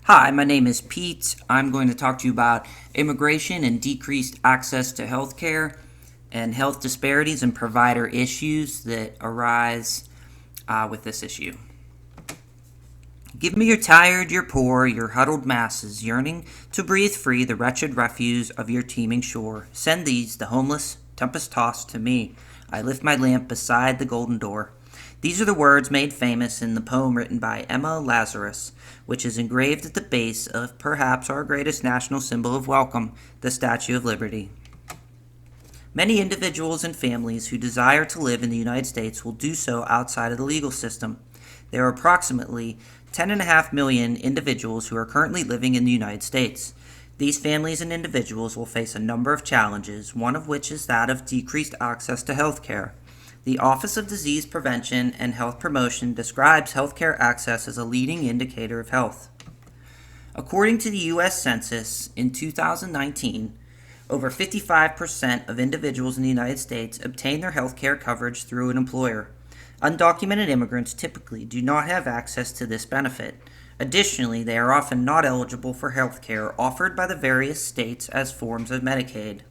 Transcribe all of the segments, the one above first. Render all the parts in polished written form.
Hi, my name is Pete. I'm going to talk to you about immigration and decreased access to health care and health disparities and provider issues that arise with this issue. Give me your tired, your poor, your huddled masses, yearning to breathe free the wretched refuse of your teeming shore. Send these, the homeless, tempest-tossed, to me. I lift my lamp beside the golden door. These are the words made famous in the poem written by Emma Lazarus, which is engraved at the base of perhaps our greatest national symbol of welcome, the Statue of Liberty. Many individuals and families who desire to live in the United States will do so outside of the legal system. There are approximately 10.5 million individuals who are currently living in the United States. These families and individuals will face a number of challenges, one of which is that of decreased access to health care. The Office of Disease Prevention and Health Promotion describes healthcare access as a leading indicator of health. According to the U.S. Census, in 2019, over 55% of individuals in the United States obtain their health care coverage through an employer. Undocumented immigrants typically do not have access to this benefit. Additionally, they are often not eligible for health care offered by the various states as forms of Medicaid.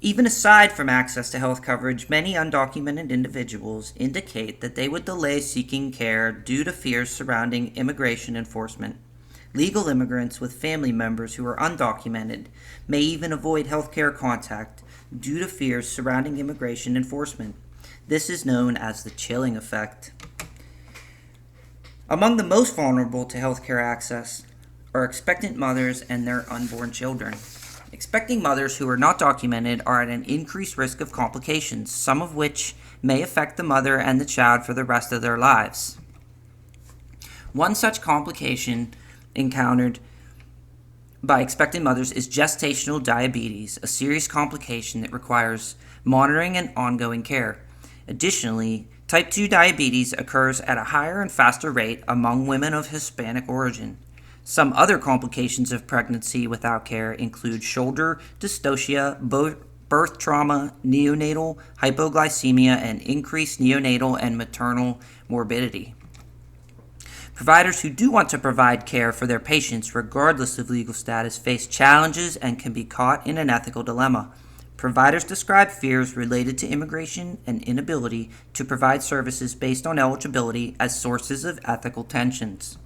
Even aside from access to health coverage, many undocumented individuals indicate that they would delay seeking care due to fears surrounding immigration enforcement. Legal immigrants with family members who are undocumented may even avoid health care contact due to fears surrounding immigration enforcement. This is known as the chilling effect. Among the most vulnerable to health care access are expectant mothers and their unborn children. Expecting mothers who are not documented are at an increased risk of complications, some of which may affect the mother and the child for the rest of their lives. One such complication encountered by expectant mothers is gestational diabetes, a serious complication that requires monitoring and ongoing care. Additionally, type 2 diabetes occurs at a higher and faster rate among women of Hispanic origin. Some other complications of pregnancy without care include shoulder dystocia, birth trauma, neonatal hypoglycemia, and increased neonatal and maternal morbidity. Providers who do want to provide care for their patients, regardless of legal status, face challenges and can be caught in an ethical dilemma. Providers describe fears related to immigration and inability to provide services based on eligibility as sources of ethical tensions.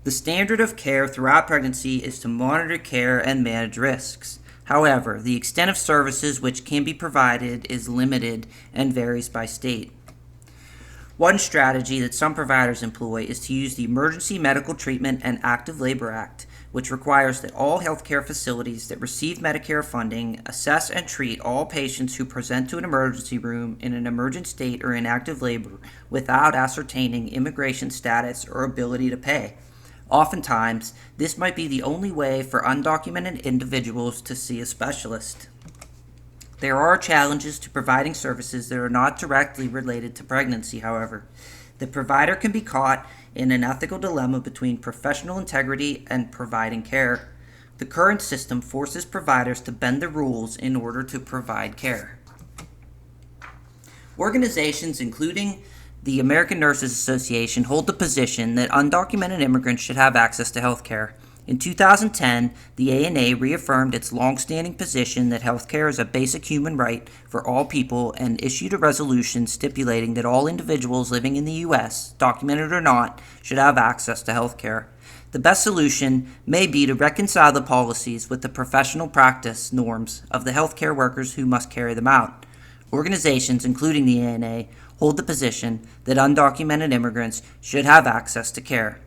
The standard of care throughout pregnancy is to monitor care and manage risks. However, the extent of services which can be provided is limited and varies by state. One strategy that some providers employ is to use the Emergency Medical Treatment and Active Labor Act, which requires that all healthcare facilities that receive Medicare funding assess and treat all patients who present to an emergency room in an emergent state or in active labor without ascertaining immigration status or ability to pay. Oftentimes, this might be the only way for undocumented individuals to see a specialist. There are challenges to providing services that are not directly related to pregnancy, however. The provider can be caught in an ethical dilemma between professional integrity and providing care. The current system forces providers to bend the rules in order to provide care. Organizations, including the American Nurses Association, hold the position that undocumented immigrants should have access to health care. In 2010, the ANA reaffirmed its long-standing position that health care is a basic human right for all people and issued a resolution stipulating that all individuals living in the U.S., documented or not, should have access to health care. The best solution may be to reconcile the policies with the professional practice norms of the healthcare workers who must carry them out. Organizations, including the ANA, hold the position that undocumented immigrants should have access to care.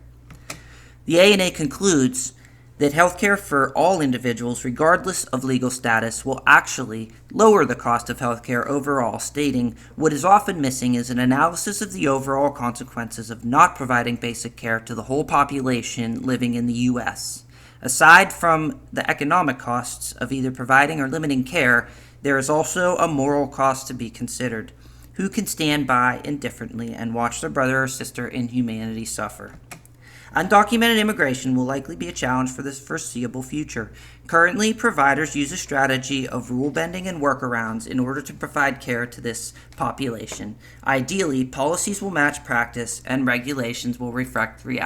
The ANA concludes that healthcare for all individuals, regardless of legal status, will actually lower the cost of healthcare overall, stating what is often missing is an analysis of the overall consequences of not providing basic care to the whole population living in the U.S. Aside from the economic costs of either providing or limiting care, there is also a moral cost to be considered. Who can stand by indifferently and watch their brother or sister in humanity suffer? Undocumented immigration will likely be a challenge for the foreseeable future. Currently, providers use a strategy of rule bending and workarounds in order to provide care to this population. Ideally, policies will match practice and regulations will reflect reality.